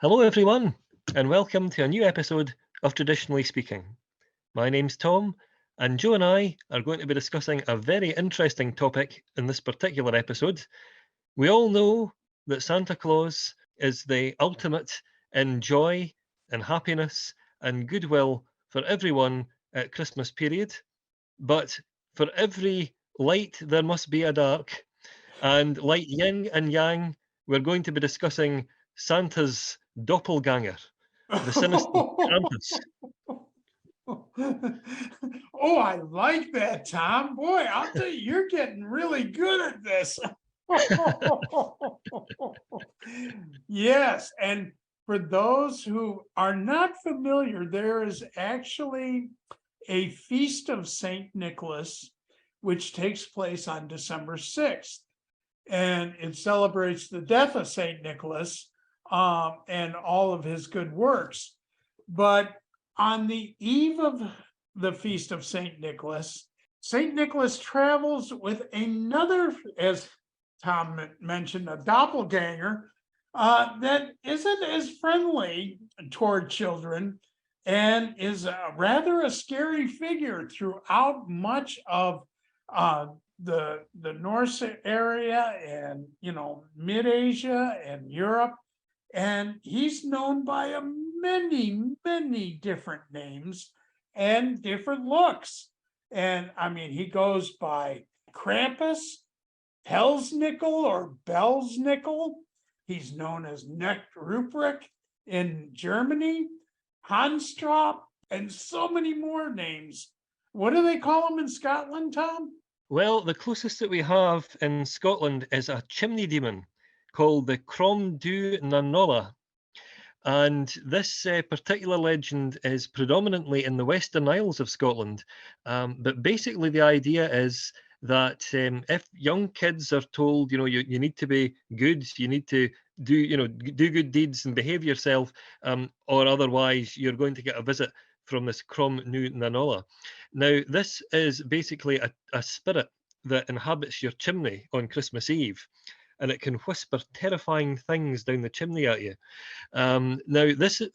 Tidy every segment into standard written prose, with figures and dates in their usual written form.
Hello, everyone, and welcome to a new episode of Traditionally Speaking. My name's Tom, and Joe and I are going to be discussing a very interesting topic in this particular episode. We all know that Santa Claus is the ultimate in joy and happiness and goodwill for everyone at Christmas period, but for every light there must be a dark, and like yin and yang, we're going to be discussing Santa's doppelganger, the sinister Krampus. Oh, I like that, Tom. Boy, I'll tell you, you're getting really good at this. Yes, and for those who are not familiar, there is actually a feast of Saint Nicholas, which takes place on December 6th. And it celebrates the death of Saint Nicholas and all of his good works. But on the eve of the feast of Saint Nicholas travels with another, as Tom mentioned, a doppelganger that isn't as friendly toward children and is rather a scary figure throughout much of the Norse area and mid-Asia and Europe. And he's known by many different names and different looks. And I mean, he goes by Krampus, Pelsnickel or Belsnickel. He's known as Necht Ruprecht in Germany, Hanstrop, and so many more names. What do they call him in Scotland, Tom? Well, the closest that we have in Scotland is a chimney demon called the Crom du Nanola. And this particular legend is predominantly in the Western Isles of Scotland. But basically, the idea is that if young kids are told, you need to be good, you need to do good deeds and behave yourself, or otherwise you're going to get a visit from this Crom nu Nanola. Now, this is basically a spirit that inhabits your chimney on Christmas Eve, and it can whisper terrifying things down the chimney at you. Now,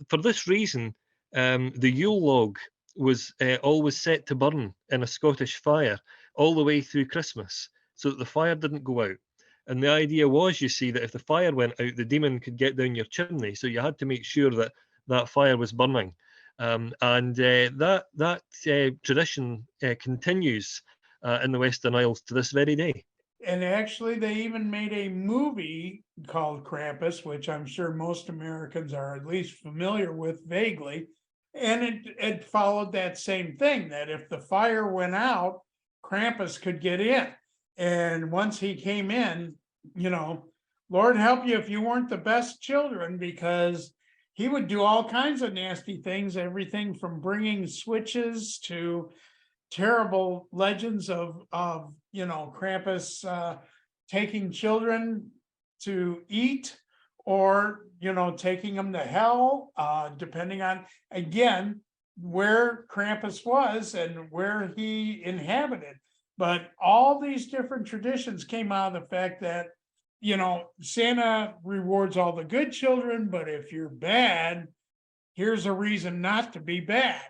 for this reason, the Yule log was always set to burn in a Scottish fire all the way through Christmas, so that the fire didn't go out. And the idea was, you see, that if the fire went out, the demon could get down your chimney. So you had to make sure that that fire was burning. And that tradition continues in the Western Isles to this very day. And actually, they even made a movie called Krampus, which I'm sure most Americans are at least familiar with vaguely. And it followed that same thing, that if the fire went out, Krampus could get in. And once he came in, Lord help you if you weren't the best children, because he would do all kinds of nasty things, everything from bringing switches to terrible legends of Krampus taking children to eat, or taking them to hell, depending on, again, where Krampus was and where he inhabited. But all these different traditions came out of the fact that Santa rewards all the good children, but if you're bad, here's a reason not to be bad.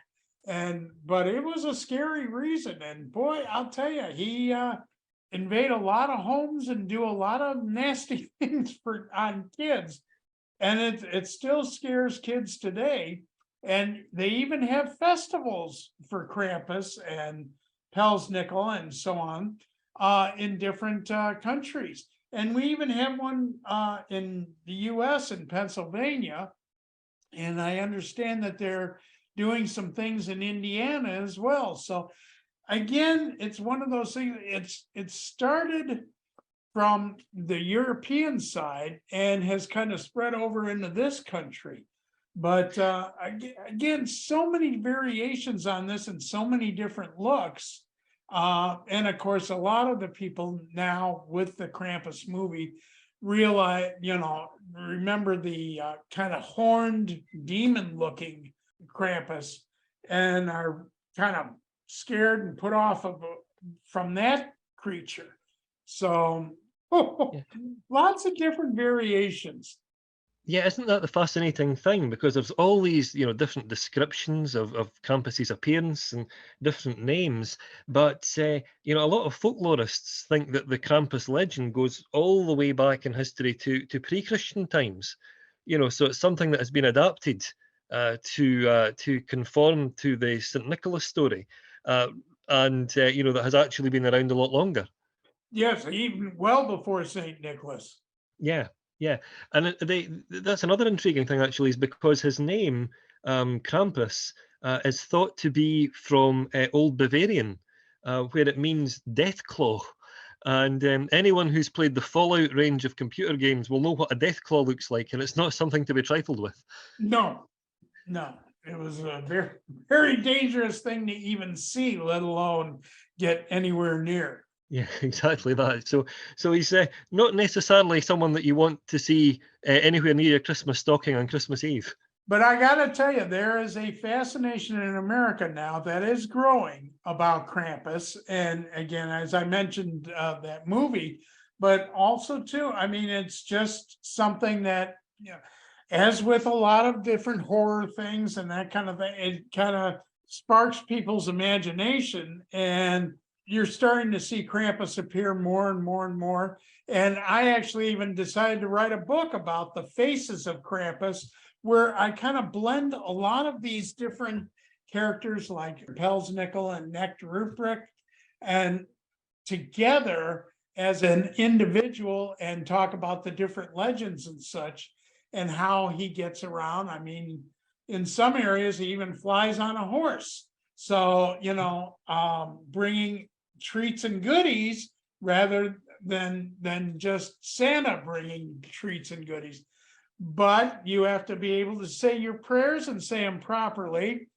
But it was a scary reason, and boy, I'll tell you, he invade a lot of homes and do a lot of nasty things on kids, and it still scares kids today. And they even have festivals for Krampus and Pelsnickel and so on in different countries. And we even have one in the U.S. in Pennsylvania, and I understand that they're doing some things in Indiana as well. So again, it's one of those things. It started from the European side and has kind of spread over into this country. But again, so many variations on this and so many different looks. And of course, a lot of the people now with the Krampus movie realize, remember the kind of horned demon looking Krampus, and are kind of scared and put off from that creature. So lots of different variations. Yeah, isn't that the fascinating thing? Because there's all these, different descriptions of Krampus's appearance and different names, but a lot of folklorists think that the Krampus legend goes all the way back in history to pre-Christian times. So it's something that has been adapted to conform to the St. Nicholas story, uh, and that has actually been around a lot longer. Yes, even well before Saint Nicholas. Yeah, yeah, and that's another intriguing thing actually, is because his name, Krampus, is thought to be from Old Bavarian, where it means death claw. And anyone who's played the Fallout range of computer games will know what a death claw looks like, and it's not something to be trifled with. No, no, it was a very, very dangerous thing to even see, let alone get anywhere near. Yeah, exactly that. So he's not necessarily someone that you want to see anywhere near your Christmas stocking on Christmas Eve. But I gotta tell you, there is a fascination in America now that is growing about Krampus. And again, as I mentioned, that movie, but also too, I mean, it's just something that, as with a lot of different horror things and that kind of thing, it kind of sparks people's imagination. And you're starting to see Krampus appear more and more and more. And I actually even decided to write a book about the faces of Krampus, where I kind of blend a lot of these different characters like Pelsnickel and Necht Ruprecht and together as an individual and talk about the different legends and such and how he gets around. I mean, in some areas, he even flies on a horse. So, bringing treats and goodies rather than just Santa bringing treats and goodies. But you have to be able to say your prayers and say them properly.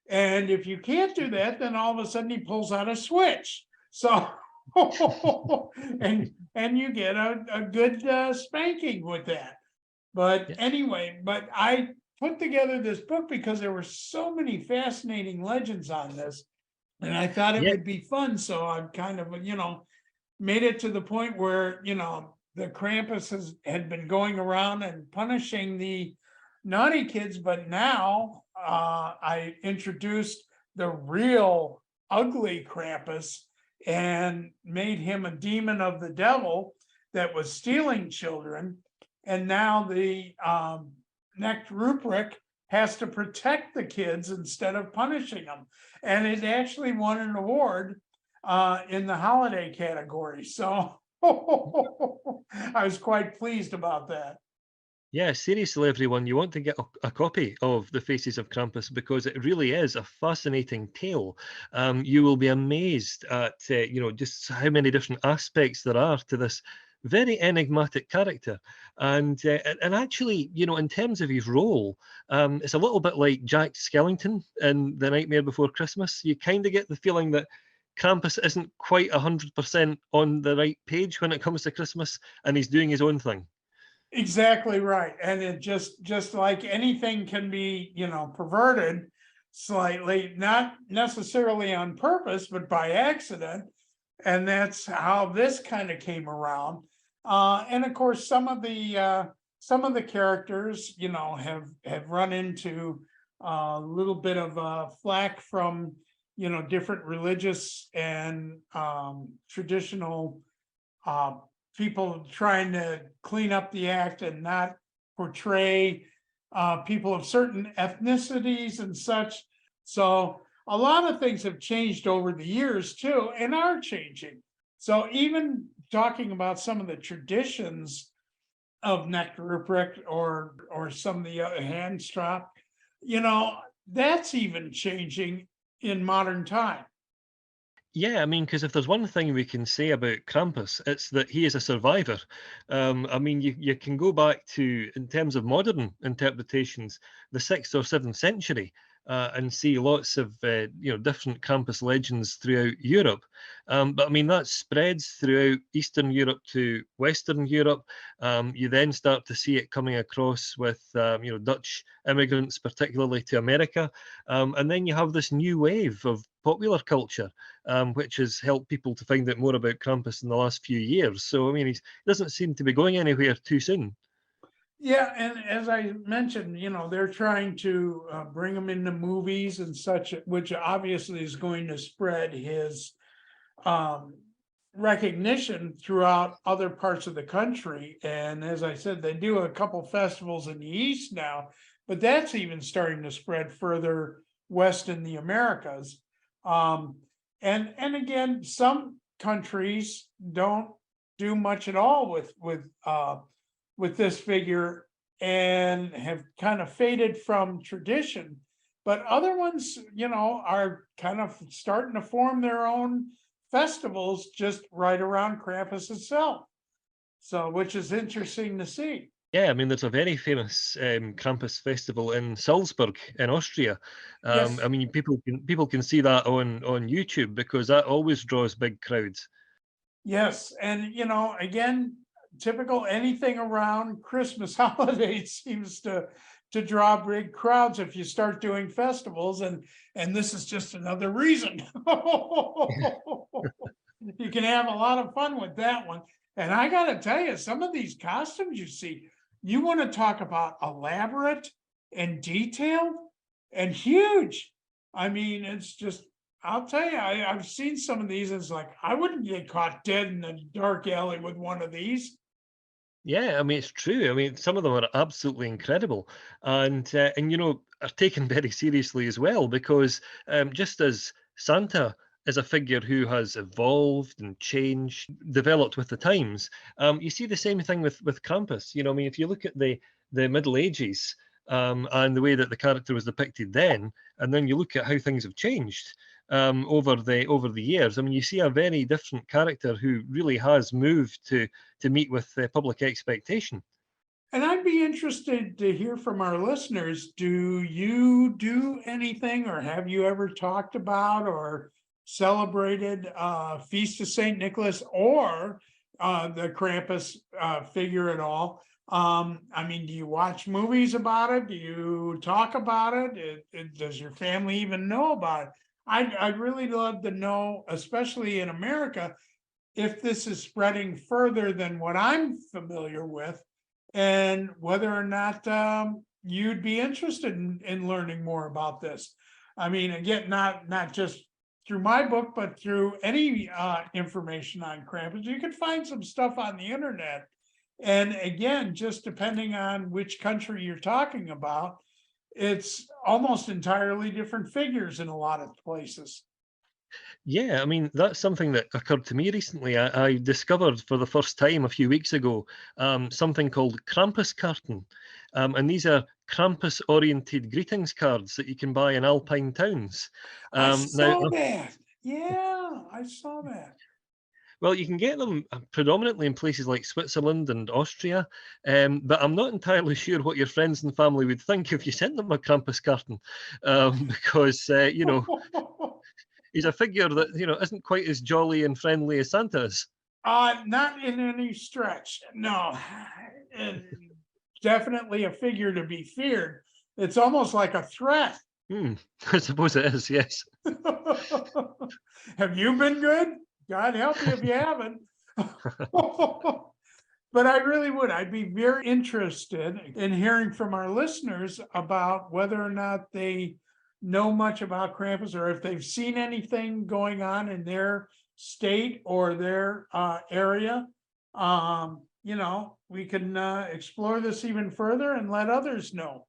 And if you can't do that, then all of a sudden he pulls out a switch. So, and you get a good spanking with that. But Yeah, anyway, but I put together this book because there were so many fascinating legends on this. And I thought it yeah, would be fun. So I've kind of, made it to the point where, the Krampus had been going around and punishing the naughty kids, but now I introduced the real ugly Krampus and made him a demon of the devil that was stealing children. And now the Necht Ruprecht has to protect the kids instead of punishing them. And it actually won an award in the holiday category. So I was quite pleased about that. yeah. Seriously, everyone, you want to get a copy of The Faces of Krampus because it really is a fascinating tale. You will be amazed at just how many different aspects there are to this very enigmatic character, and actually, in terms of his role, it's a little bit like Jack Skellington in The Nightmare Before Christmas. You kind of get the feeling that Krampus isn't quite 100% on the right page when it comes to Christmas, and he's doing his own thing. Exactly right. And it just like anything can be, perverted slightly, not necessarily on purpose, but by accident. And that's how this kind of came around. And of course, some of the characters, have run into a little bit of flack from, different religious and traditional people trying to clean up the act and not portray people of certain ethnicities and such. So a lot of things have changed over the years too, and are changing. So even talking about some of the traditions of Necht Ruprecht or some of the hand strop, that's even changing in modern time. Yeah, I mean, because if there's one thing we can say about Krampus, it's that he is a survivor. I mean, you can go back to, in terms of modern interpretations, the 6th or 7th century, and see lots of different Krampus legends throughout Europe. But I mean, that spreads throughout Eastern Europe to Western Europe. You then start to see it coming across with Dutch immigrants, particularly to America, and then you have this new wave of popular culture, which has helped people to find out more about Krampus in the last few years. So, I mean, he doesn't seem to be going anywhere too soon. Yeah, and as I mentioned, they're trying to bring him into movies and such, which obviously is going to spread his um, recognition throughout other parts of the country. And as I said, they do a couple festivals in the East now, but that's even starting to spread further west in the Americas. Um, and again, some countries don't do much at all with this figure and have kind of faded from tradition. But other ones, are kind of starting to form their own festivals just right around Krampus itself. So, which is interesting to see. Yeah, I mean, there's a very famous Krampus festival in Salzburg in Austria. I Yes, mean, people can see that on YouTube because that always draws big crowds. yes. And, again, typical anything around Christmas holidays seems to draw big crowds if you start doing festivals, and this is just another reason. You can have a lot of fun with that one. And I gotta tell you, some of these costumes you see, you want to talk about elaborate and detailed and huge. I mean, it's just, I'll tell you, I've seen some of these. It's like, I wouldn't get caught dead in a dark alley with one of these. Yeah, I mean, it's true. I mean, some of them are absolutely incredible, and are taken very seriously as well because just as Santa is a figure who has evolved and changed, developed with the times, you see the same thing with Krampus. I mean, if you look at the Middle Ages and the way that the character was depicted then, and then you look at how things have changed over the years. I mean, you see a very different character who really has moved to meet with public expectation. And I'd be interested to hear from our listeners. Do you do anything, or have you ever talked about or celebrated Feast of Saint Nicholas or the Krampus figure at all? I mean, do you watch movies about it? Do you talk about it? Does your family even know about it? I'd really love to know, especially in America, if this is spreading further than what I'm familiar with, and whether or not you'd be interested in learning more about this. I mean, again, not just through my book, but through any information on Krampus. You could find some stuff on the internet. And again, just depending on which country you're talking about, it's almost entirely different figures in a lot of places. Yeah, I mean, that's something that occurred to me recently. I discovered for the first time a few weeks ago something called Krampus carton. And these are Krampus oriented greetings cards that you can buy in alpine towns. I Now, saw that. Yeah, I saw that. well, you can get them predominantly in places like Switzerland and Austria, but I'm not entirely sure what your friends and family would think if you sent them a Krampus carton, because he's a figure that isn't quite as jolly and friendly as Santa is. Not in any stretch. No, and definitely a figure to be feared. It's almost like a threat. Hmm, I suppose it is. Yes. Have you been good? God help you if you haven't. But I really would. I'd be very interested in hearing from our listeners about whether or not they know much about Krampus, or if they've seen anything going on in their state or their area. We can explore this even further and let others know.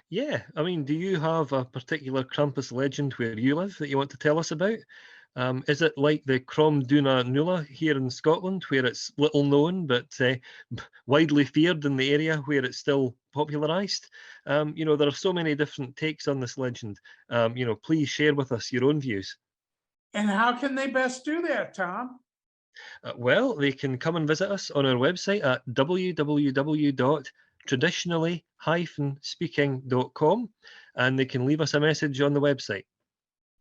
Yeah, I mean, do you have a particular Krampus legend where you live that you want to tell us about? Is it like the Crom Duna Nula here in Scotland, where it's little known but widely feared in the area where it's still popularised? There are so many different takes on this legend. Please share with us your own views. And how can they best do that, Tom? Well, they can come and visit us on our website at www.traditionally-speaking.com, and they can leave us a message on the website.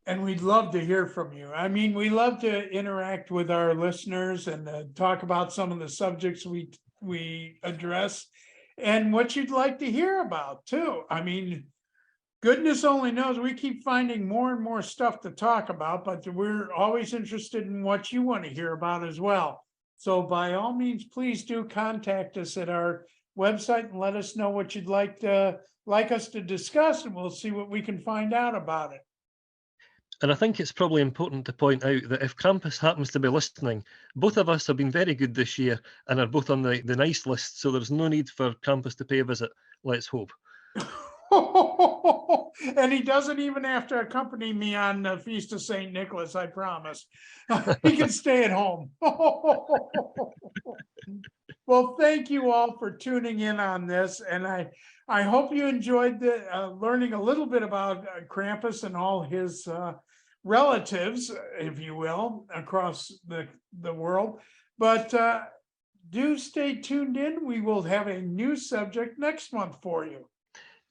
And we'd love to hear from you. I mean, we love to interact with our listeners and talk about some of the subjects we address and what you'd like to hear about too. I mean, goodness only knows we keep finding more and more stuff to talk about, but we're always interested in what you want to hear about as well. So by all means, please do contact us at our website and let us know what you'd like us to discuss, and we'll see what we can find out about it. And I think it's probably important to point out that if Krampus happens to be listening, both of us have been very good this year and are both on the nice list, so there's no need for Krampus to pay a visit. Let's hope. And he doesn't even have to accompany me on the Feast of St. Nicholas, I promise. He can stay at home. Well, thank you all for tuning in on this, and I hope you enjoyed learning a little bit about Krampus and all his relatives, if you will, across the world. But do stay tuned in. We will have a new subject next month for you.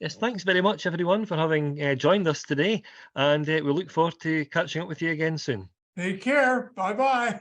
Yes, thanks very much, everyone, for having joined us today, and we look forward to catching up with you again soon. Take care. Bye-bye.